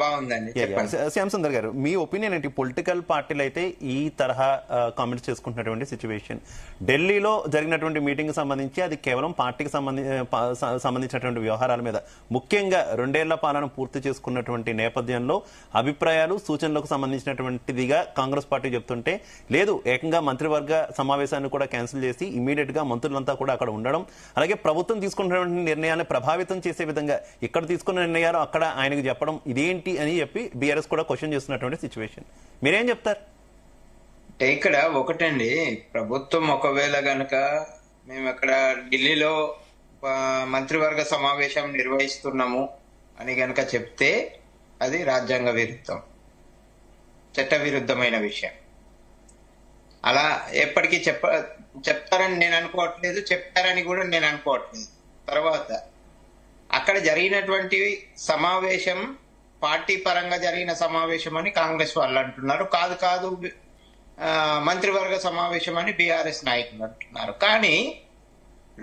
బాగుందండి. శ్యామ్ సుందర్ గారు, మీ ఒపీనియన్ ఏంటి? పొలిటికల్ పార్టీలు అయితే ఈ తరహా కామెంట్స్ చేసుకుంటున్నటువంటి సిచ్యువేషన్, ఢిల్లీలో జరిగినటువంటి మీటింగ్ సంబంధించి అది కేవలం పార్టీకి సంబంధించినటువంటి వ్యవహారాల మీద, ముఖ్యంగా 2 ఏళ్ల పాలన పూర్తి చేసుకున్నటువంటి నేపథ్యంలో అభిప్రాయాలు సూచనలకు సంబంధించినటువంటిదిగా కాంగ్రెస్ పార్టీ చెప్తుంటే, లేదు ఏకంగా మంత్రివర్గ సమావేశాన్ని కూడా క్యాన్సిల్ చేసి ఇమీడియట్ గా మంత్రులంతా కూడా అక్కడ ఉండడం, అలాగే ప్రభుత్వం తీసుకున్నటువంటి నిర్ణయాలను ప్రభావితం చేసే విధంగా ఇక్కడ తీసుకున్న నిర్ణయాలు అక్కడ ఆయనకు చెప్పడం, ఇదేంటి అని చెప్పి బీఆర్ఎస్ కూడా క్వశ్చన్ చేస్తున్నటువంటి సిచ్యువేషన్. మీరేం చెప్తారు? ఇక్కడ ఒకటండి, ప్రభుత్వం ఒకవేళ గనక మేము అక్కడ ఢిల్లీలో మంత్రివర్గ సమావేశం నిర్వహిస్తున్నాము అని గనక చెప్తే అది రాజ్యాంగ విరుద్ధం, చట్ట విరుద్ధమైన విషయం. అలా ఎప్పటికీ చెప్తారని నేను అనుకోవట్లేదు, చెప్పారని కూడా నేను అనుకోవట్లేదు. తర్వాత అక్కడ జరిగినటువంటి సమావేశం పార్టీ పరంగా జరిగిన సమావేశం అని కాంగ్రెస్ వాళ్ళు అంటున్నారు. కాదు మంత్రివర్గ సమావేశం అని బీఆర్ఎస్ నాయకులు అంటున్నారు. కానీ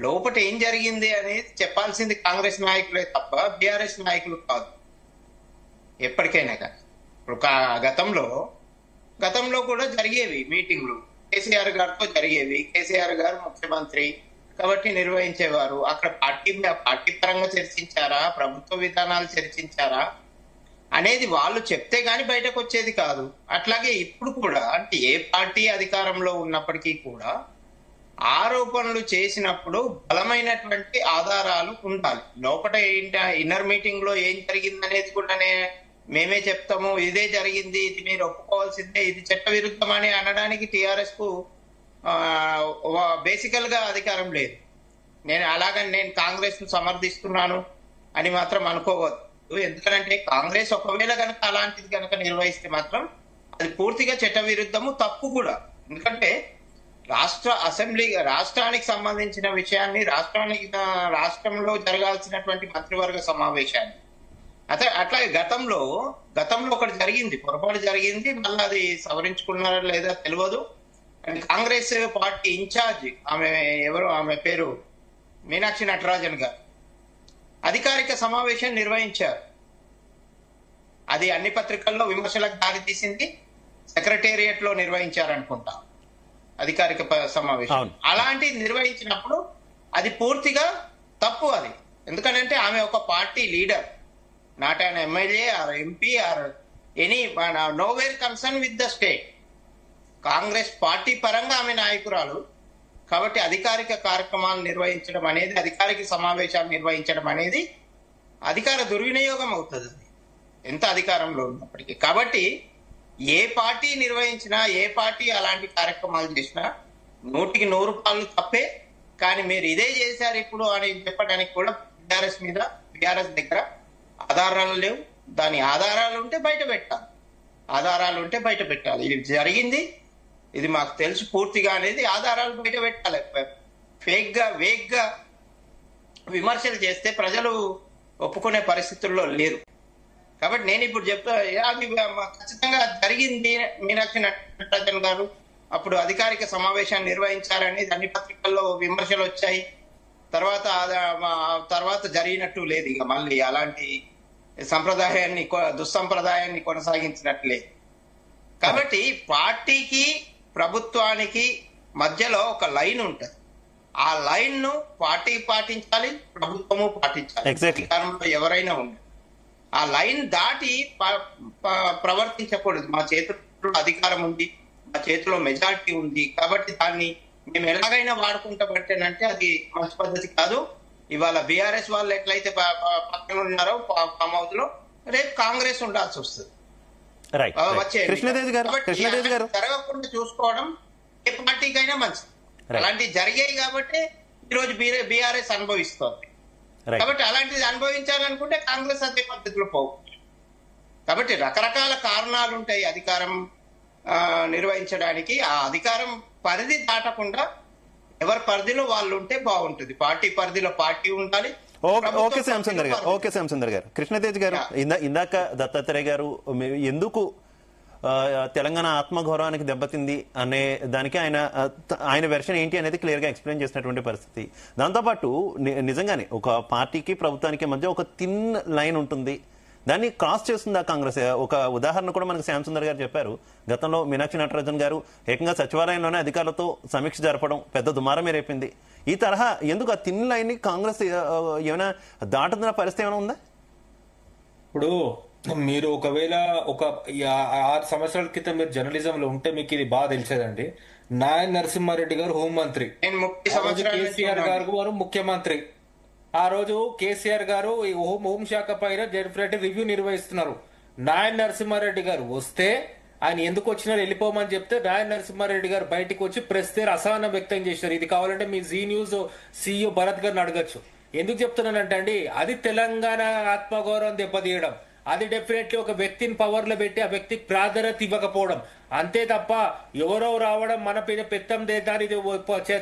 లోపల ఏం జరిగింది అనేది చెప్పాల్సింది కాంగ్రెస్ నాయకులే తప్ప బీఆర్ఎస్ నాయకులు కాదు. ఎప్పటికైనా కానీ ఇప్పుడు గతంలో కూడా జరిగేవి మీటింగ్లు, కేసీఆర్ గారితో జరిగేవి. కేసీఆర్ గారు ముఖ్యమంత్రి కాబట్టి నిర్వహించేవారు. అక్కడ పార్టీ పరంగా చర్చించారా, ప్రభుత్వ విధానాలు చర్చించారా అనేది వాళ్ళు చెప్తే గాని బయటకు వచ్చేది కాదు. అట్లాగే ఇప్పుడు కూడా, అంటే ఏ పార్టీ అధికారంలో ఉన్నప్పటికీ కూడా ఆరోపణలు చేసినప్పుడు బలమైనటువంటి ఆధారాలు ఉండాలి. లోపల ఇన్నర్ మీటింగ్ లో ఏం జరిగిందనేది కూడా మేమే చెప్తాము, ఇదే జరిగింది, ఇది మీరు ఒప్పుకోవాల్సిందే, ఇది చట్ట విరుద్ధం అని అనడానికి టిఆర్ఎస్ కు బేసికల్ గా అధికారం లేదు. నేను కాంగ్రెస్ ను సమర్థిస్తున్నాను అని మాత్రం అనుకోవద్దు. ఎందుకంటే కాంగ్రెస్ ఒకవేళ కనుక అలాంటిది కనుక నిర్వహిస్తే మాత్రం అది పూర్తిగా చట్ట విరుద్ధము, తప్పు కూడా. ఎందుకంటే రాష్ట్రానికి సంబంధించిన విషయాన్ని రాష్ట్రంలో జరగాల్సినటువంటి మంత్రివర్గ సమావేశాన్ని అట్లాగే గతంలో ఒకటి జరిగింది, పొరపాటు జరిగింది, మళ్ళీ అది సవరించుకున్నారో లేదా తెలియదు. కాంగ్రెస్ పార్టీ ఇన్ఛార్జ్ ఆమె పేరు మీనాక్షి నటరాజన్ గారు అధికారిక సమావేశం నిర్వహించారు. అది అన్ని పత్రికల్లో విమర్శలకు దారి తీసింది. సెక్రటేరియట్ లో నిర్వహించారనుకుంటా అధికారిక సమావేశం. అలాంటి నిర్వహించినప్పుడు అది పూర్తిగా తప్పు. అది ఎందుకంటే ఆమె ఒక party leader, not an MLA or MP or any nowhere concern with the state. Congress party పరంగా ఆమె నాయకురాలు కాబట్టి అధికారిక కార్యక్రమాలు నిర్వహించడం అనేది, అధికారిక సమావేశాలు నిర్వహించడం అనేది అధికార దుర్వినియోగం అవుతుంది ఎంత అధికారంలో ఉన్నప్పటికీ. కాబట్టి ఏ పార్టీ నిర్వహించినా, ఏ పార్టీ అలాంటి కార్యక్రమాలు చేసినా 100కి 100 రూపాయలు తప్పే. కానీ మీరు ఇదే చేశారు ఇప్పుడు అని చెప్పడానికి కూడా బీఆర్ఎస్ దగ్గర ఆధారాలు లేవు. దాని ఆధారాలు ఉంటే బయట పెట్టాలి. ఇది జరిగింది, ఇది మాకు తెలుసు పూర్తిగా అనేది ఆధారాలు బయట పెట్టాలి. వేగ్గా విమర్శలు చేస్తే ప్రజలు ఒప్పుకునే పరిస్థితుల్లో లేరు. కాబట్టి నేను ఇప్పుడు అది ఖచ్చితంగా జరిగింది. మీనాక్షి నటరాజన్ గారు అప్పుడు అధికారిక సమావేశాన్ని నిర్వహించారనేది అన్ని పత్రికల్లో విమర్శలు వచ్చాయి. తర్వాత జరిగినట్టు లేదు. ఇక మళ్ళీ అలాంటి దుస్సంప్రదాయాన్ని కొనసాగించినట్లే. కాబట్టి పార్టీకి ప్రభుత్వానికి మధ్యలో ఒక లైన్ ఉంటుంది. ఆ లైన్ ను పార్టీ పాటించాలి, ప్రభుత్వము పాటించాలి. అధికారంలో ఎవరైనా ఉండాలి. ఆ లైన్ దాటి ప్రవర్తించకూడదు. మా చేతిలో అధికారం ఉంది, మా చేతిలో మెజారిటీ ఉంది కాబట్టి దాన్ని మేము ఎలాగైనా వాడుకుంటామంటేనంటే అది మంచి పద్ధతి కాదు. ఇవాళ బీఆర్ఎస్ వాళ్ళు ఎట్లయితే పక్కన ఉన్నారో ఫామ్ హౌస్ లో, రేపు కాంగ్రెస్ ఉండాల్సి వస్తుంది. జరగకుండా చూసుకోవడం ఏ పార్టీకైనా మంచిది. అలాంటివి జరిగాయి కాబట్టి ఈరోజు బీఆర్ఎస్ అనుభవిస్తోంది. కాబట్టి అలాంటిది అనుభవించాలనుకుంటే కాంగ్రెస్ అదే పద్ధతిలో పోవచ్చు. కాబట్టి రకరకాల కారణాలు ఉంటాయి అధికారం నిర్వహించడానికి. ఆ అధికారం పరిధి దాటకుండా ఎవరి పరిధిలో వాళ్ళు ఉంటే బాగుంటుంది. పార్టీ పరిధిలో పార్టీ ఉండాలి. ఓకే శ్యామ్ సుందర్ గారు, కృష్ణతేజ్ గారు, ఇందాక దత్తాత్రేయ గారు ఎందుకు తెలంగాణ ఆత్మగౌరవానికి దెబ్బతింది అనే దానికి ఆయన వెర్షన్ ఏంటి అనేది క్లియర్ గా ఎక్స్ప్లెయిన్ చేసినటువంటి పరిస్థితి. దాంతోపాటు నిజంగానే ఒక పార్టీకి ప్రభుత్వానికి మధ్య ఒక థిన్ లైన్ ఉంటుంది. దాన్ని క్రాస్ చేస్తుందా కాంగ్రెస్? ఒక ఉదాహరణ కూడా మనకు శ్యామ్ సుందర్ గారు చెప్పారు. గతంలో మీనాక్షి నటరాజన్ గారు ఏకంగా సచివాలయంలోనే అధికారులతో సమీక్ష జరపడం పెద్ద దుమారమే రేపింది. ఈ తరహా ఎందుకు ఆ తిన్ లైన్ ని కాంగ్రెస్ ఏమైనా దాటుతున్న పరిస్థితి ఏమైనా ఉందా? ఇప్పుడు మీరు ఒకవేళ ఒక 6 సంవత్సరాల క్రితం మీరు జర్నలిజంలో ఉంటే మీకు ఇది బాగా తెలిసేదండి. నాయన్ నరసింహారెడ్డి గారు హోంమంత్రి, నేను 30 ఆ రోజు సంవత్సరాల నుంచి కేసీఆర్ ఉన్నాను. గారు వారు ముఖ్యమంత్రి. ఆ రోజు కేసీఆర్ గారు ఈ హోంశాఖ పైన డెఫినెట్ రివ్యూ నిర్వహిస్తున్నారు. నాయన్ నరసింహారెడ్డి గారు వస్తే ఆయన ఎందుకు వచ్చినారు వెళ్ళిపోమని చెప్తే నాయన్ నరసింహారెడ్డి గారు బయటకు వచ్చి ప్రెస్ దగ్గర అసహనం వ్యక్తం చేశారు. ఇది కావాలంటే మీ జీ న్యూస్ CEO భరత్ గారిని అడగచ్చు. ఎందుకు చెప్తున్నానంటే అండి, అది తెలంగాణ ఆత్మగౌరవం దెబ్బతీయడం, అది డెఫినెట్లీ ఒక వ్యక్తిని పవర్ లో పెట్టి ఆ వ్యక్తికి ప్రాధాన్యత ఇవ్వకపోవడం, అంతే తప్ప ఎవరో రావడం మన మీద పెత్తం దేదాన్ని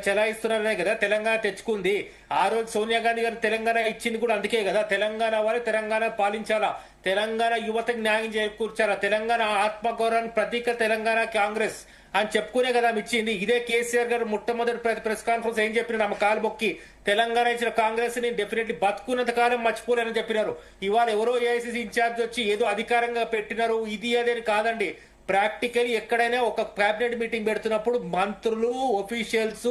చెలాయిస్తున్నారనే కదా తెలంగాణ తెచ్చుకుంది. ఆ రోజు సోనియా గాంధీ గారు తెలంగాణ ఇచ్చింది కూడా అందుకే కదా. తెలంగాణ వారు తెలంగాణ పాలించాలా, తెలంగాణ యువతకు న్యాయం చేకూర్చాలా, తెలంగాణ ఆత్మగౌరవానికి ప్రతీక తెలంగాణ కాంగ్రెస్ అని చెప్పుకునే కదా ఇచ్చింది. ఇదే కేసీఆర్ గారు మొట్టమొదటి ప్రెస్ కాన్ఫరెన్స్ ఏం చెప్పినారు, ఆమె కాలు మొక్కి తెలంగాణ ఇచ్చిన కాంగ్రెస్ ని డెఫినెట్లీ బతుకున్నంత కాలం మర్చిపోలేని చెప్పినారు. ఇవాళ ఎవరో ఏఐసిసి ఇన్ఛార్జ్ వచ్చి ఏదో అధికారంగా పెట్టినారు ఇది అదేని కాదండి. ప్రాక్టికలీ ఎక్కడైనా ఒక కేబినెట్ మీటింగ్ పెడుతున్నప్పుడు మంత్రులు ఆఫీషియల్స్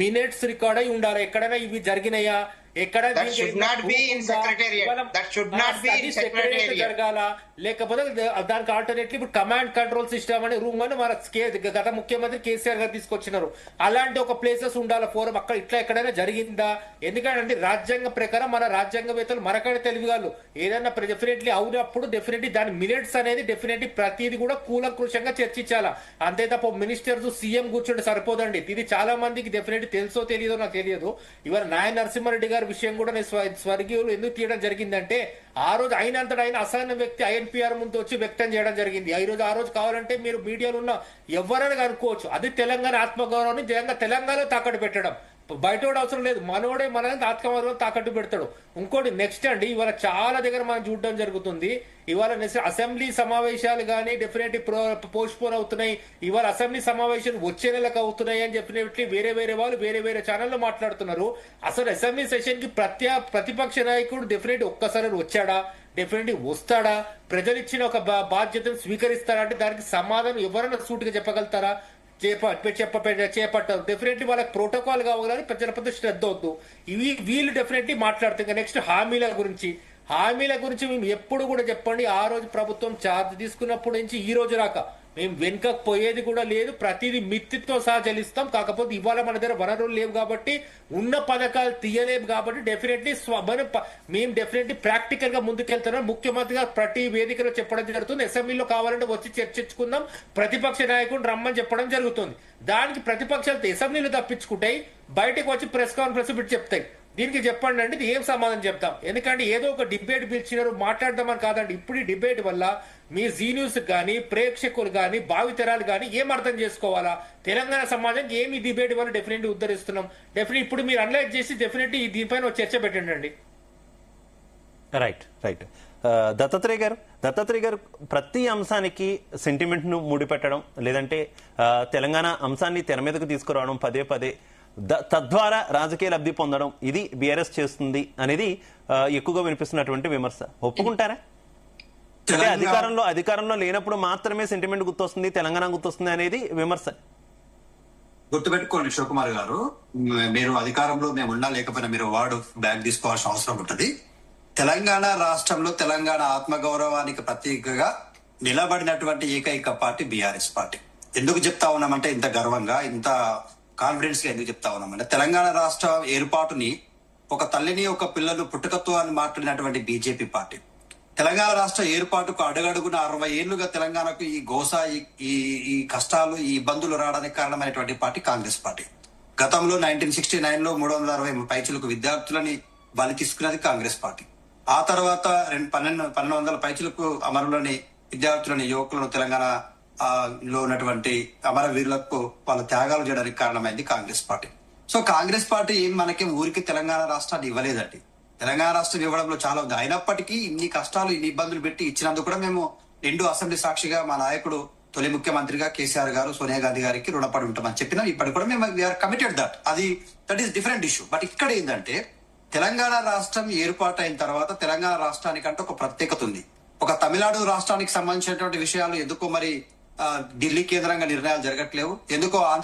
మినిట్స్ రికార్డ్ అయి ఉండాలి. ఎక్కడైనా ఇవి జరిగినాయా? ఎక్కడ That should not be in secretariat. That should not be in secretariat. జరగాల, లేకపోతే దానికి ఆల్టర్నేట్లీ ఇప్పుడు కమాండ్ కంట్రోల్ సిస్టమ్ అనే రూమ్ అని మన గత ముఖ్యమంత్రి కేసీఆర్ గారు తీసుకొచ్చినారు. అలాంటి ఒక ప్లేసెస్ ఉండాలి ఫోరం. అక్కడ ఇట్లా ఎక్కడైనా జరిగిందా? ఎందుకంటే రాజ్యాంగం ప్రకారం మన రాజ్యాంగవేత్తలు మనకడే తెలివిగాళ్ళు ఏదన్నా డెఫినెట్లీ అవునప్పుడు డెఫినెట్లీ దాని మినిట్స్ అనేది డెఫినెట్లీ ప్రతిది కూడా కూలంకృషంగా చర్చించాలా. అంతే తప్ప మినిస్టర్స్ సీఎం కూర్చోండి సరిపోదండి. ఇది చాలా మందికి డెఫినెట్లీ తెలుసో తెలియదో నాకు తెలియదు. ఇవాళ నాయన్ నరసింహారెడ్డి గారు విషయం కూడా స్వర్గీయులు ఎందుకు తీయడం జరిగిందంటే, ఆ రోజు అయినంతటా ఆయన అసహన వ్యక్తి INPR ముందు వచ్చి వ్యక్తం చేయడం జరిగింది. ఆ రోజు కావాలంటే మీరు మీడియాలో ఉన్న ఎవరైనా కనుక్కోవచ్చు. అది తెలంగాణ ఆత్మగౌరవాన్ని తెలంగాణలో తాకట్టు పెట్టడం. బయటోడు అవసరం లేదు, మనోడే మన ఆత్మగౌరవం తాకట్టు పెడతాడు. ఇంకోటి నెక్స్ట్ అండి, ఇవాళ చాలా దగ్గర మనం చూడడం జరుగుతుంది. ఇవాళ అసెంబ్లీ సమావేశాలు కానీ డెఫినెట్లీ పోస్ట్ పోన్ అవుతున్నాయి. ఇవాళ అసెంబ్లీ సమావేశాలు వచ్చే నెలకు అవుతున్నాయి అని డెఫినెట్లీ వేరే వాళ్ళు వేరే ఛానల్లో మాట్లాడుతున్నారు. అసలు అసెంబ్లీ సెషన్ కి ప్రతిపక్ష నాయకుడు డెఫినెట్లీ ఒక్కసారి వచ్చాడా? డెఫినెట్లీ వస్తాడా? ప్రజలు ఇచ్చిన ఒక బాధ్యతను స్వీకరిస్తారా అంటే దానికి సమాధానం ఎవరైనా సూటిగా చెప్పగలుగుతారా? చేపట్టారు. డెఫినెట్లీ వాళ్ళకి ప్రోటోకాల్ కావాలని ప్రజల పెద్ద శ్రద్ధ వద్దు. వీళ్ళు డెఫినెట్లీ మాట్లాడుతారు. నెక్స్ట్ హామీల గురించి మేము ఎప్పుడు కూడా చెప్పండి, ఆ రోజు ప్రభుత్వం ఛార్జ్ తీసుకున్నప్పటి నుంచి ఈ రోజు రాక మేము వెనుకకు పోయేది కూడా లేదు. ప్రతిదీ మిత్తితో సహా చెల్లిస్తాం. కాకపోతే ఇవాళ మన దగ్గర వనరులు లేవు కాబట్టి, ఉన్న పథకాలు తీయలేము కాబట్టి డెఫినెట్లీ మేము డెఫినెట్లీ ప్రాక్టికల్ గా ముందుకెళ్తున్నాం. ముఖ్యమంత్రి గారు ప్రతి వేదికలో చెప్పడం జరుగుతుంది. అసెంబ్లీలో కావాలంటే వచ్చి చర్చించుకుందాం, ప్రతిపక్ష నాయకుడు రమ్మని చెప్పడం జరుగుతుంది. దానికి ప్రతిపక్షాలు అసెంబ్లీలో తప్పించుకుంటాయి, బయటకు వచ్చి ప్రెస్ కాన్ఫరెన్స్ పెట్టి చెప్తాయి. దీనికి చెప్పండి అండి, ఇది ఏం సమాధానం చెప్తాం? ఎందుకంటే ఏదో ఒక డిబేట్ పిలిచినారు మాట్లాడదామని కాదండి. ఇప్పుడు ఈ డిబేట్ వల్ల మీ జీ న్యూస్ కానీ ప్రేక్షకులు కానీ భావితరాలు కానీ ఏం అర్థం చేసుకోవాలా? తెలంగాణ సమాజానికి ఏమి డిబేట్ వల్ల డెఫినెట్లీ ఉద్ధరిస్తున్నాం? డెఫినెట్లీ ఇప్పుడు మీరు అనలైజ్ చేసి డెఫినెట్లీ దీనిపైన ఒక చర్చ పెట్టండి. రైట్. దత్తాత్రేయ గారు ప్రతి అంశానికి సెంటిమెంట్ ను ముడిపెట్టడం, లేదంటే తెలంగాణ అంశాన్ని తెర మీదకు తీసుకురావడం పదే తద్వారా రాజకీయ లబ్ధి పొందడం, ఇది బీఆర్ఎస్ చేస్తుంది అనేది ఎక్కువగా వినిపిస్తున్నటువంటి విమర్శ. ఒప్పుకుంటారా? అంటే అధికారంలో లేనప్పుడు మాత్రమే సెంటిమెంట్ గుర్తొస్తుంది, తెలంగాణ గుర్తొస్తుంది అనేది విమర్శ. గుర్తుపెట్టుకోండి శివకుమార్ గారు, మీరు అధికారంలో మేము ఉన్నా లేకపోయినా మీరు వార్డు బ్యాగ్ తీసుకోవాల్సిన అవసరం ఉంటుంది. తెలంగాణ రాష్ట్రంలో తెలంగాణ ఆత్మగౌరవానికి ప్రతీకగా నిలబడినటువంటి ఏకైక పార్టీ బీఆర్ఎస్ పార్టీ. ఎందుకు చెప్తా ఉన్నామంటే ఇంత గర్వంగా, ఇంత కాన్ఫిడెన్స్ గా ఎందుకు చెప్తా ఉన్నామంటే, తెలంగాణ రాష్ట్ర ఏర్పాటుని ఒక తల్లిని ఒక పిల్లలు పుట్టుకత్వాన్ని మాట్లాడినటువంటి బీజేపీ పార్టీ, తెలంగాణ రాష్ట్ర ఏర్పాటుకు అడుగడుగున 60 ఏళ్లుగా తెలంగాణకు ఈ గోస, ఈ కష్టాలు, ఈ ఇబ్బందులు రావడానికి కారణమైనటువంటి పార్టీ కాంగ్రెస్ పార్టీ. గతంలో 1969లో 360 పైచులకు విద్యార్థులని బలి తీసుకున్నది కాంగ్రెస్ పార్టీ. ఆ తర్వాత 1200 పైచులకు అమరులని విద్యార్థులని, యువకులను తెలంగాణ లో ఉన్నటువంటి అమరవీరులకు వాళ్ళ త్యాగాలు చేయడానికి కారణమైంది Congress party. So Congress party మనకి ఊరికి తెలంగాణ రాష్ట్రాన్ని ఇవ్వలేదండి. తెలంగాణ రాష్ట్రం ఇవ్వడంలో చాలా ఉంది. అయినప్పటికీ ఇన్ని కష్టాలు, ఇన్ని ఇబ్బందులు పెట్టి ఇచ్చినందుకు కూడా మేము నిండు అసెంబ్లీ సాక్షిగా మా నాయకుడు తొలి ముఖ్యమంత్రిగా కేసీఆర్ గారు, సోనియా గాంధీ గారికి రుణపడి ఉంటామని చెప్పినా ఇప్పటికి కూడా మేము we are committed that is different issue. But ఇక్కడ ఏంటంటే, తెలంగాణ రాష్ట్రం ఏర్పాటు అయిన తర్వాత తెలంగాణ రాష్ట్రానికంటే ఒక ప్రత్యేకత ఉంది. ఒక తమిళనాడు రాష్ట్రానికి సంబంధించినటువంటి విషయాలు ఎందుకో మరి ఢిల్లీ కేంద్రంగా నిర్ణయాలు జరగట్లేవు, ఎందుకో ఆంధ్ర